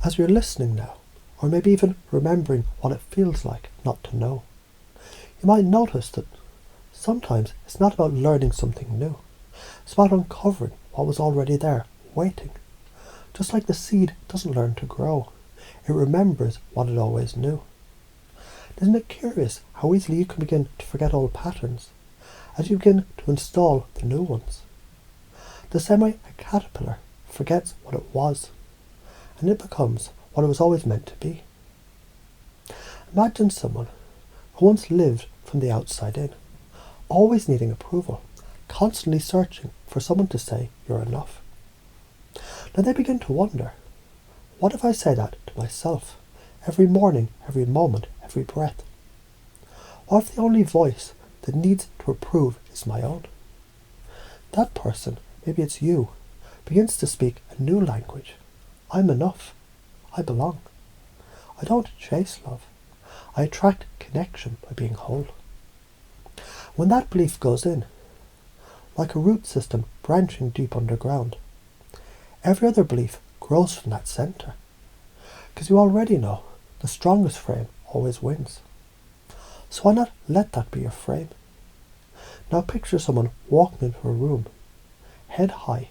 As you're listening now, or maybe even remembering what it feels like not to know, you might notice that sometimes it's not about learning something new. It's about uncovering what was already there, waiting. Just like the seed doesn't learn to grow, it remembers what it always knew. Isn't it curious how easily you can begin to forget old patterns as you begin to install the new ones? The same way a caterpillar forgets what it was, and it becomes what it was always meant to be. Imagine someone who once lived from the outside in, always needing approval, constantly searching for someone to say you're enough. Now they begin to wonder, what if I say that to myself, every morning, every moment, every breath? What if the only voice that needs to approve is my own? That person, maybe it's you, begins to speak a new language. I'm enough. I belong. I don't chase love. I attract connection by being whole. When that belief goes in, like a root system branching deep underground, every other belief grows from that centre. Because you already know the strongest frame always wins. So why not let that be your frame? Now picture someone walking into a room, head high,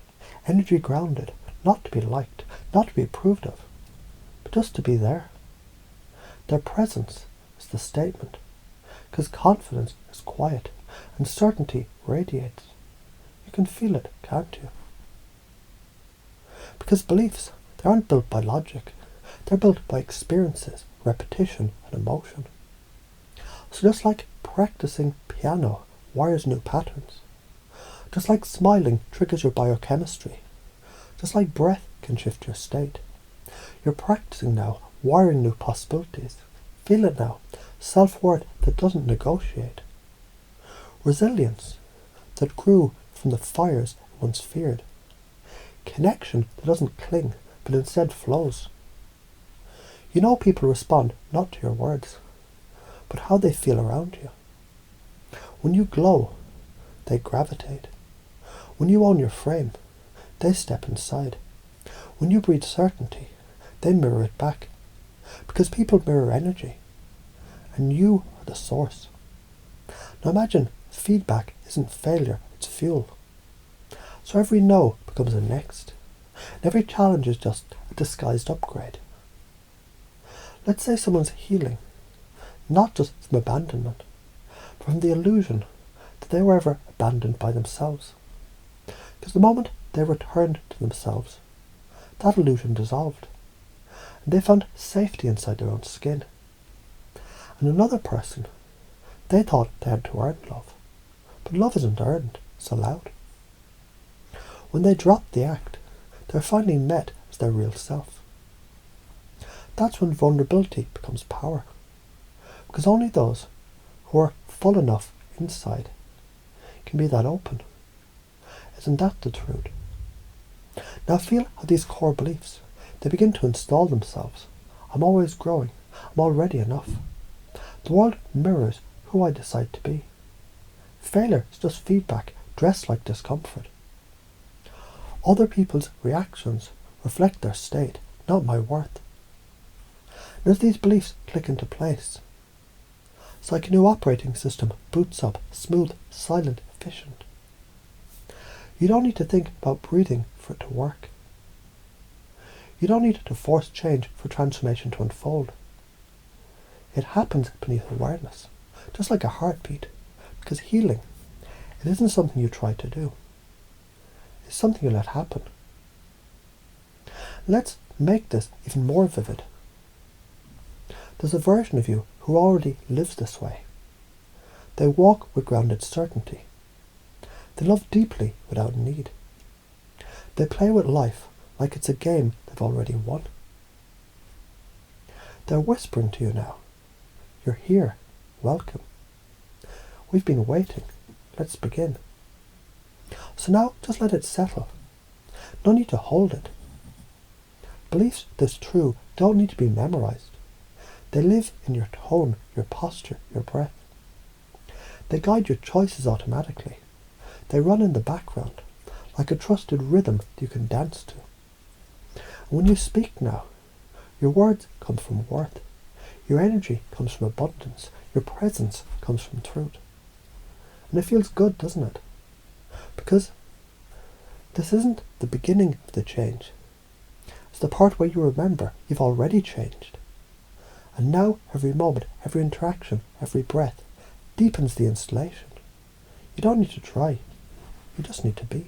energy grounded, not to be liked, not to be approved of, but just to be there. Their presence is the statement, because confidence is quiet and certainty radiates. You can feel it, can't you? Because beliefs, they aren't built by logic. They're built by experiences, repetition, and emotion. So just like practicing piano wires new patterns, just like smiling triggers your biochemistry, just like breath can shift your state, you're practicing now wiring new possibilities. Feel it now. Self-worth that doesn't negotiate. Resilience that grew from the fires it once feared. Connection that doesn't cling, but instead flows. You know people respond not to your words, but how they feel around you. When you glow, they gravitate. When you own your frame, they step inside. When you breathe certainty, they mirror it back. Because people mirror energy, and you are the source. Now imagine feedback isn't failure, it's fuel. So every no becomes a next, and every challenge is just a disguised upgrade. Let's say someone's healing, not just from abandonment, but from the illusion that they were ever abandoned by themselves. Because the moment they returned to themselves, that illusion dissolved, and they found safety inside their own skin. And another person, they thought they had to earn love, but love isn't earned, it's allowed. When they drop the act, they're finally met as their real self. That's when vulnerability becomes power, because only those who are full enough inside can be that open. Isn't that the truth? Now feel how these core beliefs, they begin to install themselves. I'm always growing. I'm already enough. The world mirrors who I decide to be. Failure is just feedback dressed like discomfort. Other people's reactions reflect their state, not my worth. And as these beliefs click into place, it's like a new operating system boots up, smooth, silent, efficient. You don't need to think about breathing for it to work. You don't need to force change for transformation to unfold. It happens beneath awareness, just like a heartbeat, because healing, it isn't something you try to do. It's something you let happen. Let's make this even more vivid. There's a version of you who already lives this way. They walk with grounded certainty. They love deeply without need. They play with life like it's a game they've already won. They're whispering to you now. You're here. Welcome. We've been waiting. Let's begin. So now just let it settle. No need to hold it. Beliefs this true don't need to be memorized. They live in your tone, your posture, your breath. They guide your choices automatically. They run in the background, like a trusted rhythm that you can dance to. And when you speak now, Your words come from worth. Your energy comes from abundance. Your presence comes from truth. And it feels good, doesn't it? Because this isn't the beginning of the change. It's the part where you remember you've already changed. And now every moment, every interaction, every breath deepens the installation. You don't need to try. You just need to be.